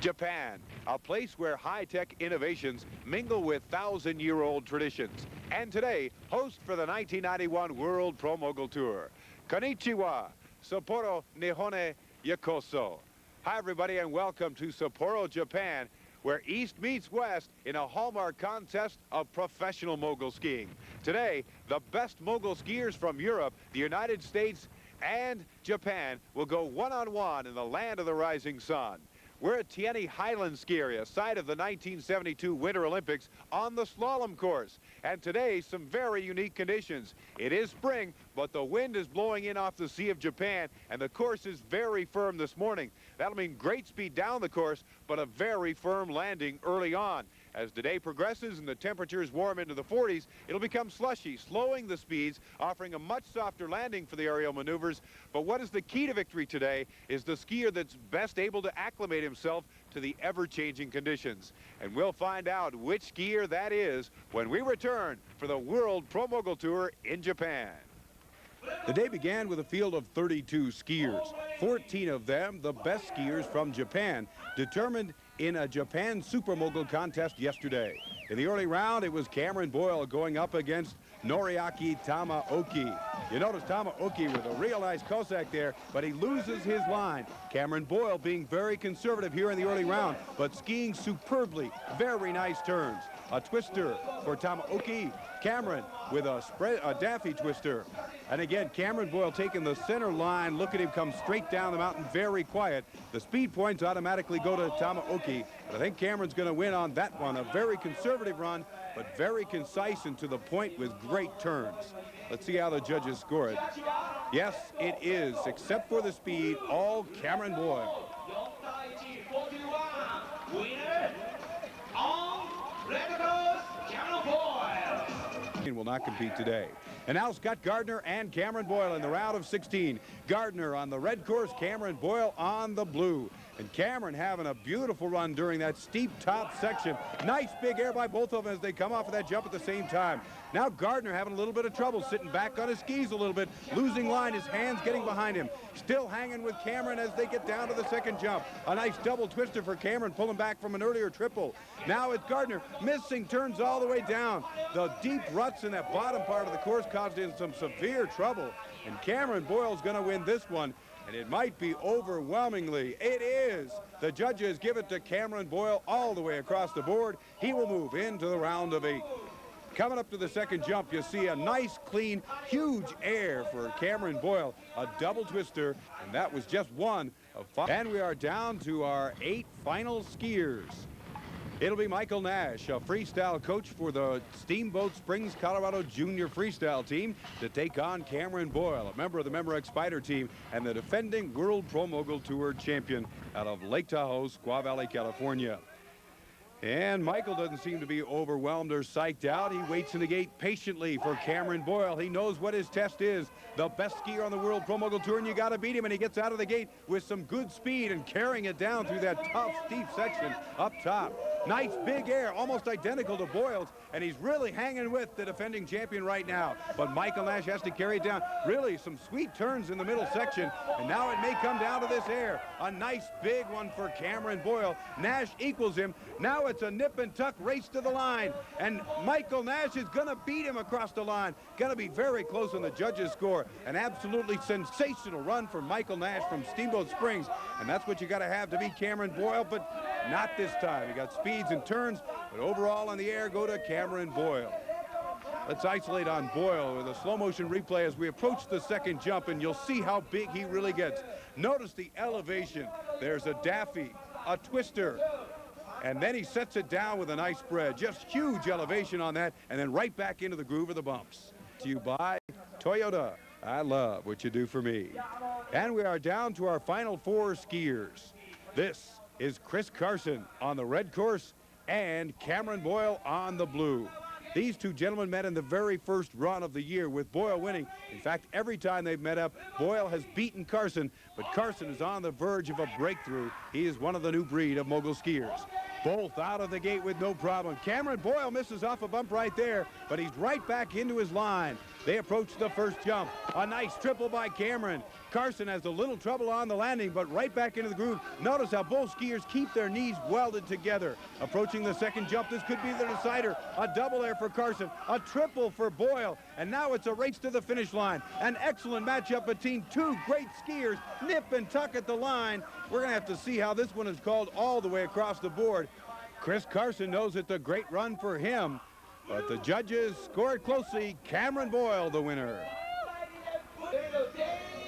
Japan, a place where high-tech innovations mingle with thousand-year-old traditions. And today, host for the 1991 World Pro Mogul Tour. Konnichiwa, Sapporo Nihone Yokoso. Hi, everybody, and welcome to Sapporo, Japan, where East meets West in a hallmark contest of professional mogul skiing. Today, the best mogul skiers from Europe, the United States, and Japan will go one-on-one in the land of the rising sun. We're at Tieni Highland Ski Area, site of the 1972 Winter Olympics, on the slalom course. And today, some very unique conditions. It is spring, but the wind is blowing in off the Sea of Japan, and the course is very firm this morning. That'll mean great speed down the course, but a very firm landing early on. As the day progresses and the temperatures warm into the 40s, it'll become slushy, slowing the speeds, offering a much softer landing for the aerial maneuvers. But what is the key to victory today is the skier that's best able to acclimate himself to the ever-changing conditions. And we'll find out which skier that is when we return for the World Pro Mogul Tour in Japan. The day began with a field of 32 skiers, 14 of them the best skiers from Japan, determined in a Japan Super Mogul contest yesterday. In the early round, it was Cameron Boyle going up against Noriaki Tamaoki. You notice Tamaoki with a real nice Cossack there, but he loses his line. Cameron Boyle being very conservative here in the early round, but skiing superbly. Very nice turns. A twister for Tamaoki. Cameron with a daffy twister. And again, Cameron Boyle taking the center line. Look at him come straight down the mountain, very quiet. The speed points automatically go to Tamaoki. But I think Cameron's going to win on that one. A very conservative run, but very concise and to the point with great turns. Let's see how the judges score it. Yes, it is, except for the speed, all Cameron Boyle. Will not compete today. And now Scott Gardner and Cameron Boyle in the round of 16. Gardner on the red course, Cameron Boyle on the blue. And Cameron having a beautiful run during that steep top section. Nice big air by both of them as they come off of that jump at the same time. Now Gardner having a little bit of trouble, sitting back on his skis a little bit, losing line, his hands getting behind him. Still hanging with Cameron as they get down to the second jump. A nice double twister for Cameron, pulling back from an earlier triple. Now it's Gardner missing turns all the way down. The deep ruts in that bottom part of the course caused him some severe trouble. And Cameron Boyle's going to win this one. And it might be overwhelmingly. It is. The judges give it to Cameron Boyle all the way across the board. He will move into the round of 8. Coming up to the second jump, you see a nice, clean, huge air for Cameron Boyle. A double twister, and that was just one of 5. And we are down to our 8 final skiers. It'll be Michael Nash, a freestyle coach for the Steamboat Springs, Colorado Junior Freestyle team, to take on Cameron Boyle, a member of the Memorex Spider team and the defending World Pro Mogul Tour champion out of Lake Tahoe, Squaw Valley, California. And Michael doesn't seem to be overwhelmed or psyched out. He waits in the gate patiently for Cameron Boyle. He knows what his test is. The best skier on the World Pro Mogul Tour, and you got to beat him. And he gets out of the gate with some good speed and carrying it down through that tough, steep section up top. Nice big air, almost identical to Boyle's, and he's really hanging with the defending champion right now. But Michael Nash has to carry it down. Really some sweet turns in the middle section, and now it may come down to this air. A nice big one for Cameron Boyle. Nash equals him. Now it's a nip and tuck race to the line, and Michael Nash is going to beat him across the line. Going to be very close on the judges' score. An absolutely sensational run for Michael Nash from Steamboat Springs, and that's what you got to have to beat Cameron Boyle, but not this time. He got speeds and turns, but overall on the air go to Cameron Boyle. Let's isolate on Boyle with a slow motion replay as we approach the second jump, and you'll see how big he really gets. Notice the elevation. There's a daffy, a twister, and then he sets it down with a nice spread. Just huge elevation on that, and then right back into the groove of the bumps. To you by Toyota. I love what you do for me. And we are down to our final 4 skiers. This is Chris Carson on the red course and Cameron Boyle on the blue. These two gentlemen met in the very first run of the year, with Boyle winning. In fact, every time they've met up, Boyle has beaten Carson, but Carson is on the verge of a breakthrough. He is one of the new breed of mogul skiers. Both out of the gate with no problem. Cameron Boyle misses off a bump right there, but he's right back into his line. They approach the first jump. A nice triple by Cameron. Carson has a little trouble on the landing, but right back into the groove. Notice how both skiers keep their knees welded together. Approaching the second jump, this could be the decider. A double there for Carson, a triple for Boyle, and now it's a race to the finish line. An excellent matchup between two great skiers, nip and tuck at the line. We're going to have to see how this one is called all the way across the board. Chris Carson knows it's a great run for him, but the judges scored closely. Cameron Boyle, the winner.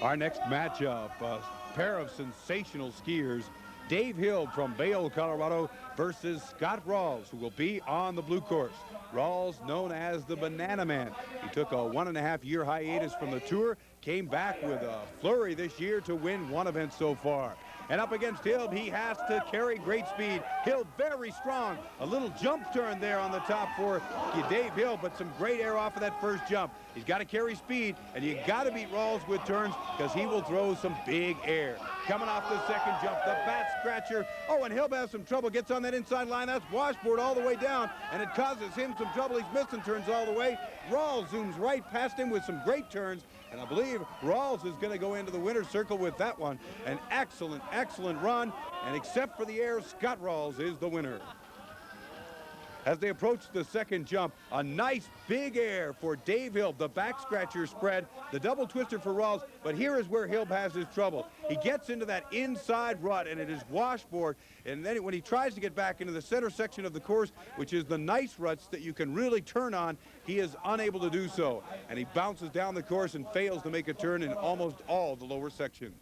Our next matchup, a pair of sensational skiers, Dave Hill from Boyle, Colorado versus Scott Rawls, who will be on the blue course. Rawls, known as the Banana Man. He took a 1.5-year hiatus from the tour, came back with a flurry this year to win one event so far. And up against Hill, he has to carry great speed. Hill very strong. A little jump turn there on the top for Dave Hill, but some great air off of that first jump. He's got to carry speed, and you got to beat Rawls with turns because he will throw some big air. Coming off the second jump, the bat scratcher. Oh, and Hill has some trouble. Gets on that inside line. That's washboard all the way down, and it causes him some trouble. He's missing turns all the way. Rawls zooms right past him with some great turns, and I believe Rawls is going to go into the winner's circle with that one. An excellent, excellent run, and except for the air, Scott Rawls is the winner. As they approach the second jump, a nice big air for Dave Hill. The back scratcher spread, the double twister for Rawls, but here is where Hill has his trouble. He gets into that inside rut, and it is washboard, and then when he tries to get back into the center section of the course, which is the nice ruts that you can really turn on, he is unable to do so, and he bounces down the course and fails to make a turn in almost all the lower section.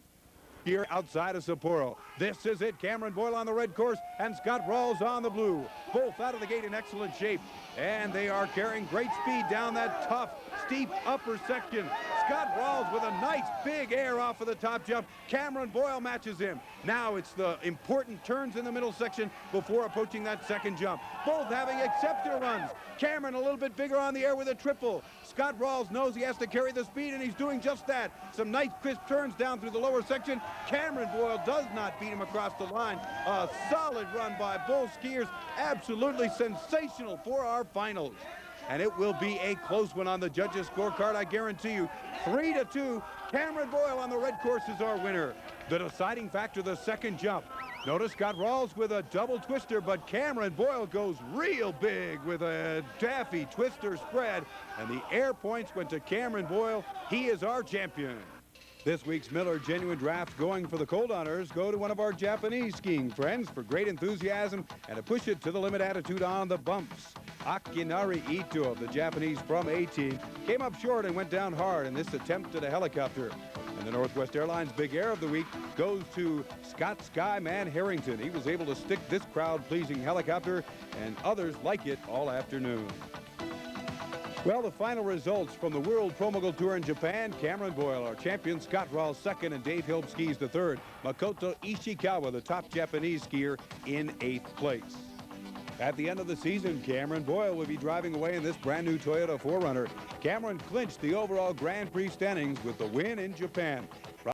Here outside of Sapporo. This is it. Cameron Boyle on the red course and Scott Rawls on the blue. Both out of the gate in excellent shape. And they are carrying great speed down that tough, steep upper section. Scott Rawls with a nice big air off of the top jump. Cameron Boyle matches him. Now it's the important turns in the middle section before approaching that second jump. Both having exceptional runs. Cameron a little bit bigger on the air with a triple. Scott Rawls knows he has to carry the speed, and he's doing just that. Some nice crisp turns down through the lower section. Cameron Boyle does not beat him across the line. A solid run by both skiers. Absolutely sensational for our finals. And it will be a close one on the judges' scorecard, I guarantee you. 3-2. Cameron Boyle on the red course is our winner. The deciding factor, the second jump. Notice Scott Rawls with a double twister, but Cameron Boyle goes real big with a daffy twister spread, and the air points went to Cameron Boyle. He is our champion. This week's Miller Genuine Draft going for the cold honors go to one of our Japanese skiing friends for great enthusiasm and a push it to the limit attitude on the bumps. Akinari Ito of the Japanese from A-Team came up short and went down hard in this attempt at a helicopter. And the Northwest Airlines Big Air of the Week goes to Scott Skyman Harrington. He was able to stick this crowd-pleasing helicopter and others like it all afternoon. Well, the final results from the World Pro Mogul Tour in Japan: Cameron Boyle, our champion; Scott Rawls, second; and Dave Hill skis the third. Makoto Ishikawa, the top Japanese skier, in 8th place. At the end of the season, Cameron Boyle will be driving away in this brand new Toyota 4Runner. Cameron clinched the overall Grand Prix standings with the win in Japan.